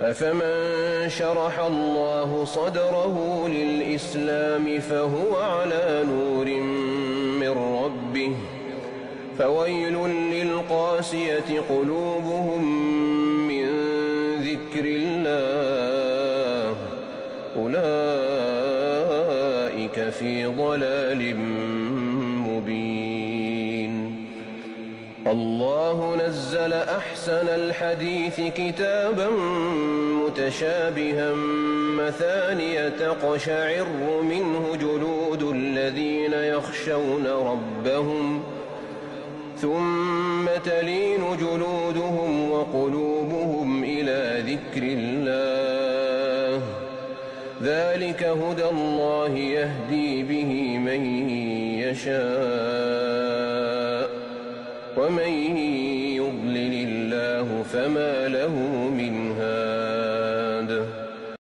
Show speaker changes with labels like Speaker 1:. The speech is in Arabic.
Speaker 1: أفمن شرح الله صدره للإسلام فهو على نور من ربه فويل للقاسية قلوبهم من ذكر الله أولئك في ضلال مبين. الله نزل أحسن الحديث كتابا متشابها مثانية تقشعر منه جلود الذين يخشون ربهم ثم تلين جلودهم وقلوبهم إلى ذكر الله ذلك هدى الله يهدي به من يشاء ومن يضلل الله فما